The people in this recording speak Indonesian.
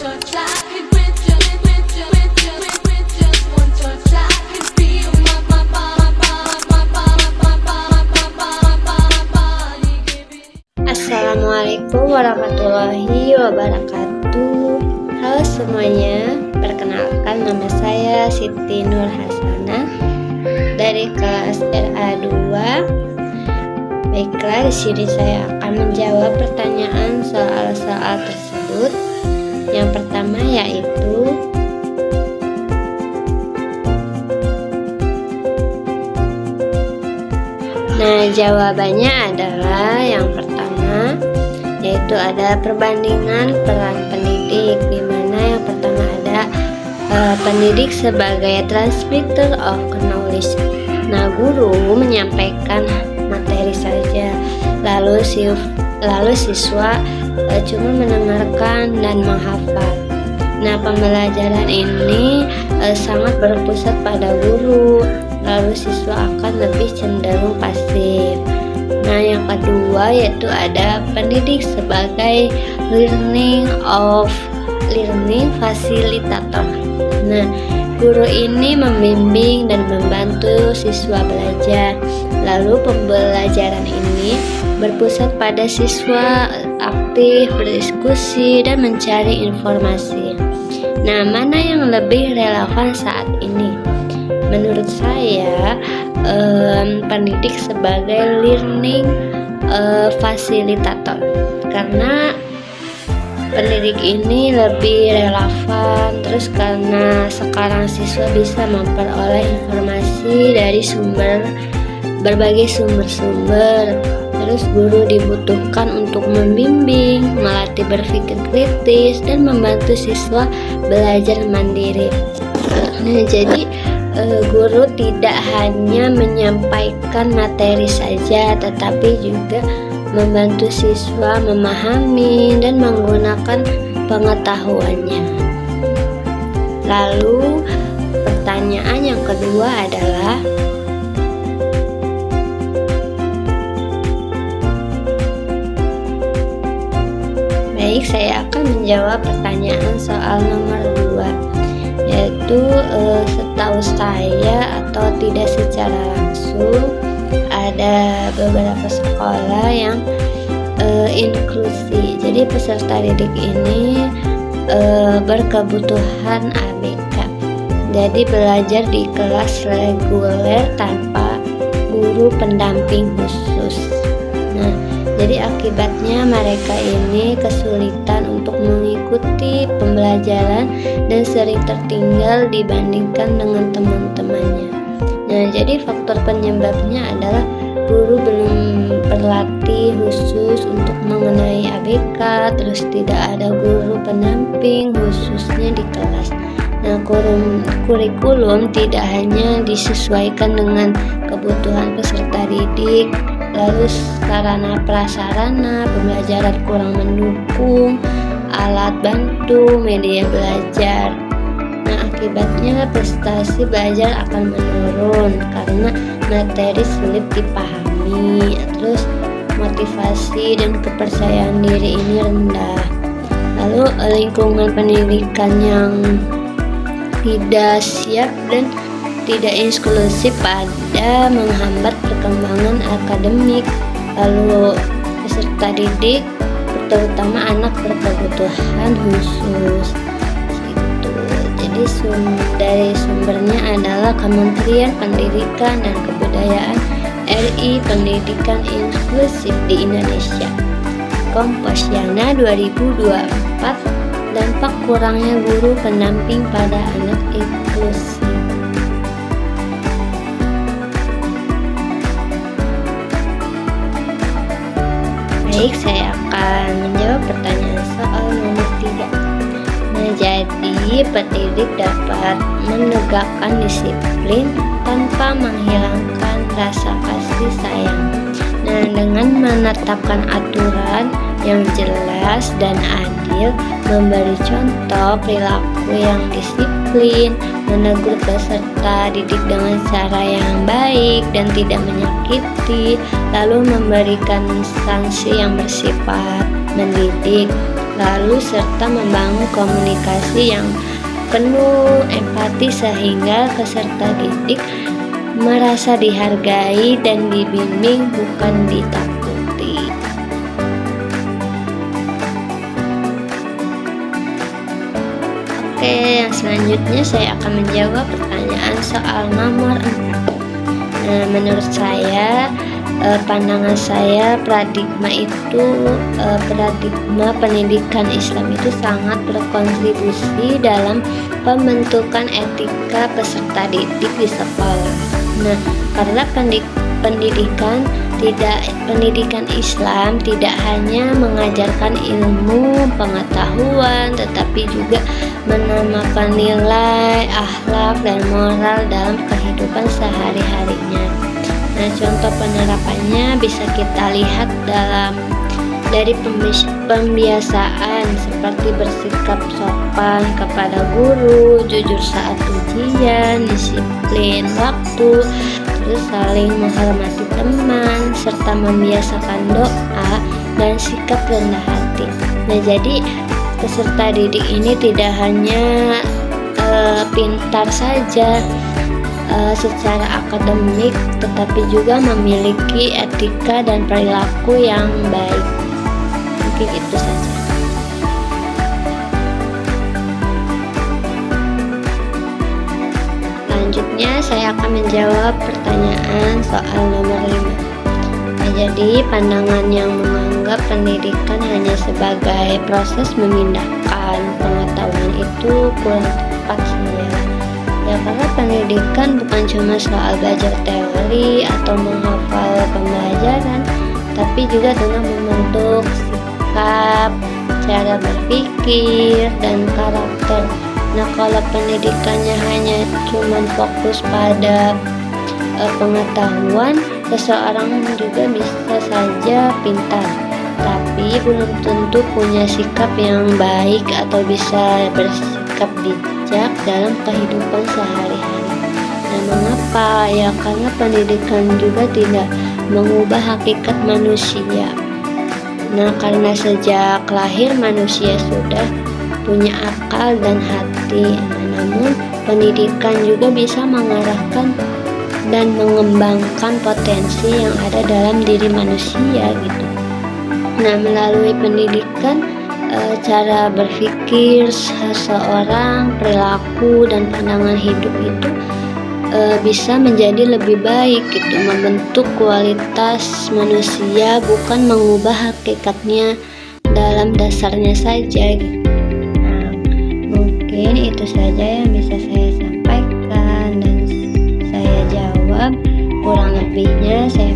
touch, I can with just one touch, I can feel my body giving. Assalamualaikum warahmatullahi wabarakatuh. Halo semuanya, perkenalkan nama saya Siti Nur Hasanah dari kelas RA2. Baiklah, di sini saya akan menjawab pertanyaan soal-soal tersebut. Yang pertama yaitu jawabannya adalah yang pertama, yaitu ada perbandingan peran pendidik, di mana yang pertama ada pendidik sebagai transmitter of knowledge. Nah, guru menyampaikan materi saja, lalu siswa cuma mendengarkan dan menghafal. Nah, pembelajaran ini sangat berpusat pada guru, lalu siswa akan lebih cenderung pasif. Nah, yang kedua yaitu ada pendidik sebagai learning facilitator. Nah, guru ini membimbing dan membantu siswa belajar. Lalu pembelajaran ini berpusat pada siswa aktif berdiskusi dan mencari informasi. Nah, mana yang lebih relevan saat ini? Menurut saya, pendidik sebagai learning facilitator, karena pendidik ini lebih relevan. Terus karena sekarang siswa bisa memperoleh informasi dari berbagai sumber-sumber. Terus guru dibutuhkan untuk membimbing, melatih berpikir kritis, dan membantu siswa belajar mandiri. Nah, jadi guru tidak hanya menyampaikan materi saja, tetapi juga membantu siswa memahami dan menggunakan pengetahuannya. Lalu pertanyaan yang kedua adalah, baik, saya akan menjawab pertanyaan soal nomor 2, yaitu setahu saya atau tidak secara langsung ada beberapa sekolah yang inklusi. Jadi peserta didik ini berkebutuhan ABK. Jadi belajar di kelas reguler tanpa guru pendamping khusus. Nah, jadi akibatnya mereka ini kesulitan untuk mengikuti pembelajaran dan sering tertinggal dibandingkan dengan teman-temannya. Nah, jadi faktor penyebabnya adalah guru belum berlatih khusus untuk mengenai ABK, terus tidak ada guru pendamping khususnya di kelas. Nah, kurikulum tidak hanya disesuaikan dengan kebutuhan peserta didik, lalu sarana prasarana pembelajaran kurang mendukung, alat bantu, media belajar. Nah, akibatnya prestasi belajar akan menurun karena materi sulit dipahami, terus motivasi dan kepercayaan diri ini rendah. Lalu lingkungan pendidikan yang tidak siap dan tidak inklusif pada menghambat perkembangan akademik. Lalu peserta didik, terutama anak berkebutuhan khusus. Jadi dari sumbernya adalah Kementerian Pendidikan dan Kebudayaan RI, Pendidikan Inklusif di Indonesia, Komposiana 2024, dampak kurangnya guru pendamping pada anak inklusi. Baik, saya akan menjawab pertanyaan soal nomor 3. Nah, jadi pendidik dapat menegakkan disiplin tanpa menghilangkan rasa kasih sayang. Nah, dengan menetapkan aturan yang jelas dan adil, memberi contoh perilaku yang disiplin, menegur peserta didik dengan cara yang baik dan tidak menyakiti, lalu memberikan sanksi yang bersifat mendidik. lalu serta membangun komunikasi yang penuh empati sehingga peserta didik merasa dihargai dan dibimbing, bukan ditakuti. Oke, yang selanjutnya saya akan menjawab pertanyaan soal nomor 4. Menurut saya, pandangan saya, paradigma pendidikan Islam itu sangat berkontribusi dalam pembentukan etika peserta didik di sekolah. Nah, karena pendidikan Islam tidak hanya mengajarkan ilmu pengetahuan, tetapi juga menanamkan nilai, akhlak, dan moral dalam kehidupan sehari-harinya. Nah, contoh penerapannya bisa kita lihat dari pembiasaan seperti bersikap sopan kepada guru, jujur saat ujian, disiplin waktu, terus saling menghormati teman, serta membiasakan doa dan sikap rendah hati. Nah, jadi peserta didik ini tidak hanya pintar saja secara akademik, tetapi juga memiliki etika dan perilaku yang baik. Mungkin itu saja. Selanjutnya saya akan menjawab pertanyaan soal nomor 5. Nah, jadi pandangan yang menganggap pendidikan hanya sebagai proses memindahkan pengetahuan itu kurang tepat sih ya, karena pendidikan bukan cuma soal belajar teori atau menghafal pembelajaran, tapi juga tentang membentuk sikap, cara berpikir, dan karakter. Nah, kalau pendidikannya hanya cuma fokus pada pengetahuan, seseorang juga bisa saja pintar, tapi belum tentu punya sikap yang baik atau bisa bersikap bijak dalam kehidupan sehari-hari. Nah, mengapa? Ya, karena pendidikan juga tidak mengubah hakikat manusia. Nah, karena sejak lahir manusia sudah punya akal dan hati. Namun pendidikan juga bisa mengarahkan dan mengembangkan potensi yang ada dalam diri manusia gitu. Nah, melalui pendidikan, cara berpikir seseorang, perilaku dan pandangan hidup itu bisa menjadi lebih baik gitu, membentuk kualitas manusia, bukan mengubah hakikatnya dalam dasarnya saja gitu. Nah, mungkin itu saja yang bisa saya sampaikan dan saya jawab. Kurang lebihnya saya